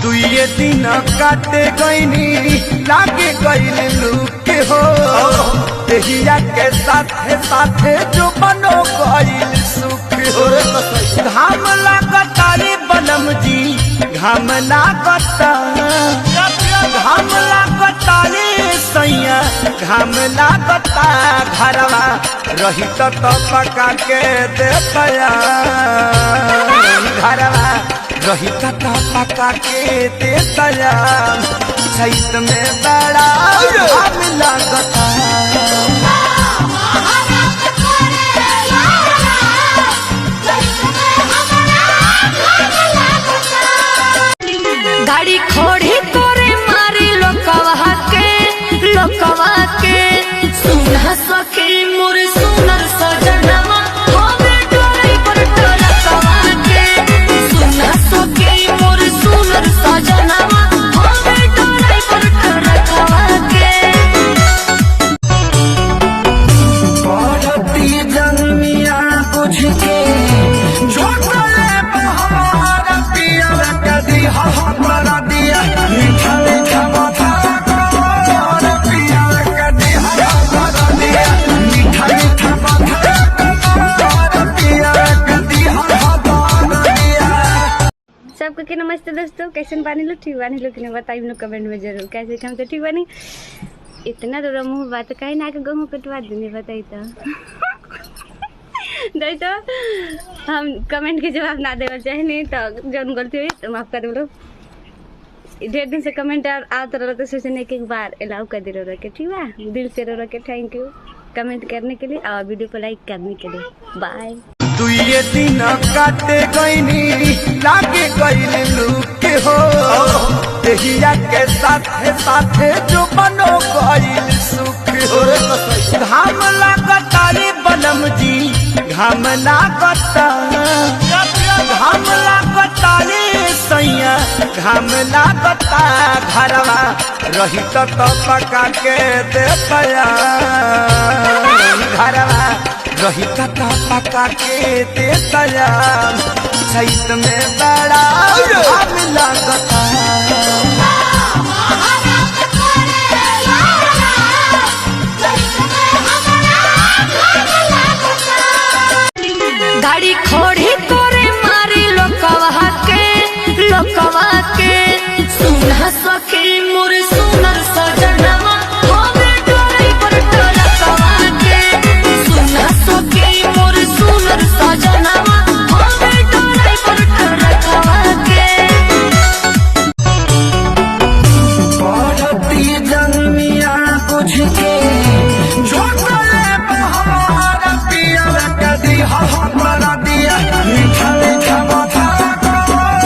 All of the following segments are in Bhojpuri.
दुए दिन काटे गईनी लागे गईल लूके हो देहिया के साथे साथे जो बनो गईल सुख हो। घाम लागता रे बनम जी घाम लागता रे सैया घाम लागता घरवा रही तो पका के देतया घरवा रही तो पका के देतया चैत में बड़ा घाम लागता। गाड़ी खोड़ी तोरे मारी लोकवा के सुना सखी मोर सुनर सजनवा होवे डोरी पर टरकवा के सुना सखी मोर सुनर सजनवा होवे डोरी पर टरकवा के। पड़ती जन्मिया बुझ के झोंकले बहार पिया कदी हमारा दिया मीठा मीठा माथा और पिया कदी हमारा दिया मीठा मीठा माथा और पिया कदी हमारा दिया। सबको के नमस्ते दोस्तों, कैसे बानी लो? ठीक बानी लो कि नहीं बताइए लो कमेंट में जरूर। कैसे हम तो ठीक बानी। इतना तो मुँह बात कहीं ना के गहूँ कटवा देने बताई तो तो हम कमेंट के जवाब ना देना चाहे नहीं तो जौन गलती हुई तो माफ कर दो। ढेर दिन से कमेंट आता रहा तो सोचने एक बार अलाउ कर दे रहा के ठीक है। दिल से रो के थैंक यू कमेंट करने के लिए और वीडियो को लाइक करने के लिए। बाय। दुए दिन काटे गईनी लागे गईल लूके हो देहिया के साथे साथे जो बनो गईल सुख हो। घाम लागता रे बनम जी घाम लागता रे सैया घाम लागता घरवा रही तो पका के देतया घरवा रही तो पका के देतया चैत में बड़ा घाम लागता। गाड़ी खोड़ी तोरे मारी लोकवा के सुना सखी मोर सुनर सजनवा होवे डोरी पर टरकवा के सुना सखी मोर सुनर सजनवा होवे डोरी पर टरकवा के। पड़ती जन्मिया बुझ के झोंकले बहार पिया कदी हमारा दिया मीठा मीठा माथा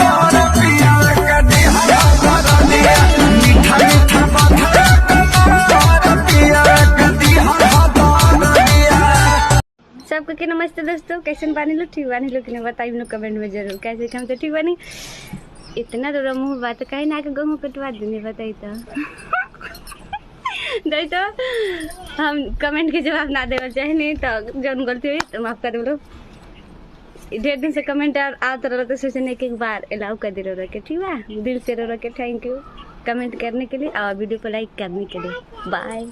और पिया कदी हमारा दिया मीठा मीठा माथा और पिया कदी हमारा दिया। सबको के नमस्ते दोस्तों, कैसे बानी लो? ठीक बानी लो कि नहीं बताइए लो कमेंट में जरूर। कैसे हम तो ठीक बानी। इतना तो मुँह बात कहीं ना के गहूँ कटवा देने बताई तो हम कमेंट के जवाब ना देना चाहे नहीं तो जौन गलती हुई तो माफ कर दो। ढेर दिन से कमेंट आता रहा तो सोचने एक बार अलाउ कर दे रहा के ठीक है। दिल से रो के थैंक यू कमेंट करने के लिए और वीडियो को लाइक करने के लिए। बाय।